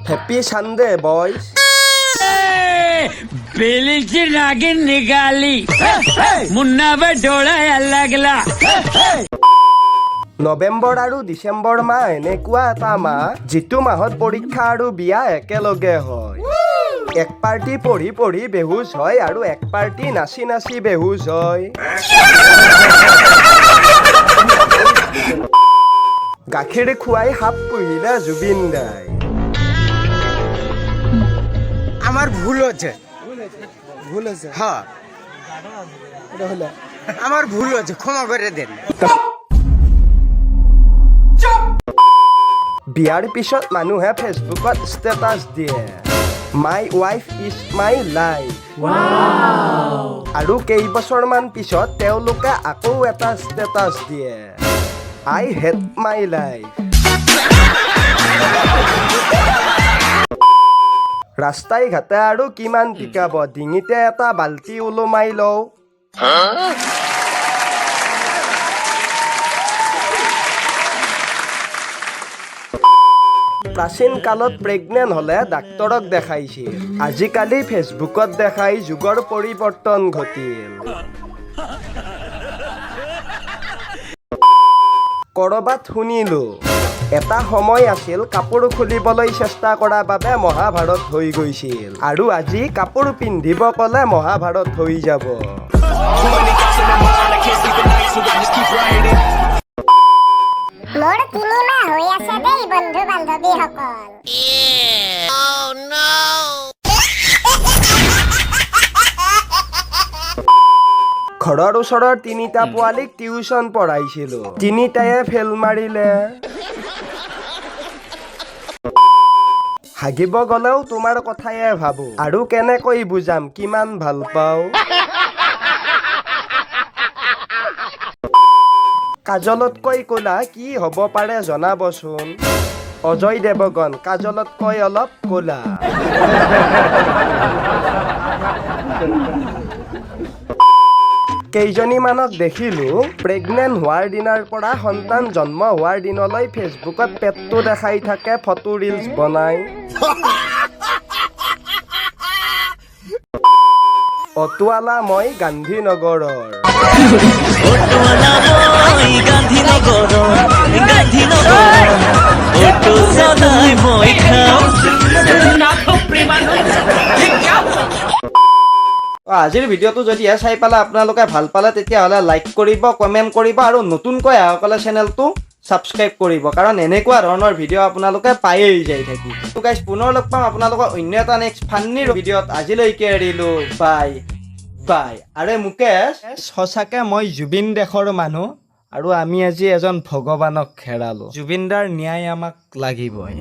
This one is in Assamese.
Happy Sunday, boys. बेलीची नागिन निघाली मुन्नावर डोळा लागला নৱেম্বৰ আৰু ডিচেম্বৰ মাহ এনেকুৱা এটা মাহ যিটো মাহত পৰীক্ষা আৰু বিয়া একেলগে হয় এক পাৰ্টি পঢ়ি পঢ়ি বেহুচ হয় আৰু এক পাৰ্টি নাচি নাচি বেহুচ হয় গাখীৰ খুৱাই সাপ পুহিলে জুবিন দাই আমাৰ ভুল হচ্ছে হ্যাঁ আমাৰ ভুল হচ্ছে ক্ষমা কৰে দেন বিয়াৰ পিছত মানুহে ফেচবুকত ষ্টেটাছ দিয়ে my wife is my life আৰু কেইবছৰমান পিছত তেওঁলোকে আকৌ এটা ষ্টেটাছ দিয়ে আই হেট মাই লাইফ ৰাস্তাই ঘাটে আৰু কিমান টিকাব ডিঙিতে এটা বাল্টি ওলোমাই লওঁ প্ৰাচীন কালত প্ৰেগনেণ্ট হ'লে ডাক্তৰক দেখাইছিল আজিকালি ফেচবুকত দেখাই যুগৰ পৰিৱৰ্তন ঘটিল কৰবাত শুনিলো এটা সময় আছিল কাপোৰ খুলিবলৈ চেষ্টা কৰাৰ বাবে মহাভাৰত হৈ গৈছিল আৰু আজি কাপোৰ পিন্ধিব ক'লে মহাভাৰত হৈ যাব মোৰ 3 মাহ হৈ আছে দেই বন্ধু বান্ধৱীসকল ঘৰৰ ওচৰৰ 3টা পোৱালীক টিউচন পঢ়াইছিলো 3টায়ে ফেল মাৰিলে হাগিব গ'লেও তোমাৰ কথায়ে ভাবো আৰু কেনেকৈ বুজাম কিমান ভাল পাওঁ কাজলতকৈ ক'লা কি হ'ব পাৰে জনাবচোন অজয় দেৱগন কাজলতকৈ অলপ ক'লা কেইজনীমানক দেখিলো প্ৰেগনেণ্ট হোৱাৰ দিনাৰ পৰা সন্তান জন্ম হোৱাৰ দিনলৈ ফেচবুকত পেটটো দেখাই থাকে ফটো ৰিলছ বনাই অটোৱালা মই গান্ধীনগৰৰ আজিৰ ভিডিঅ'টো যদি চাই পালে আপোনালোকে ভাল পালে তেতিয়াহ'লে লাইক কৰিব কমেণ্ট কৰিব আৰু নতুনকৈ আহকলে চেনেলটো ছাবস্ক্ৰাইব কৰিব কাৰণ এনেকুৱা ধৰণৰ ভিডিঅ' আপোনালোকে পায়েই যাই থাকি তো গাইজ পুনৰ লগ পাম আপোনালোকক অন্য এটা নেক্সট ফান্নি ভিডিঅ'ত আজিলৈকে এৰিলো বাই বাই আৰে মুকেশ সঁচাকে মই জুবিন দেশৰ মানুহ আৰু আমি আজি এজন ভগৱানক হেৰালো জুবিনদাৰ ন্যায় আমাক লাগিবই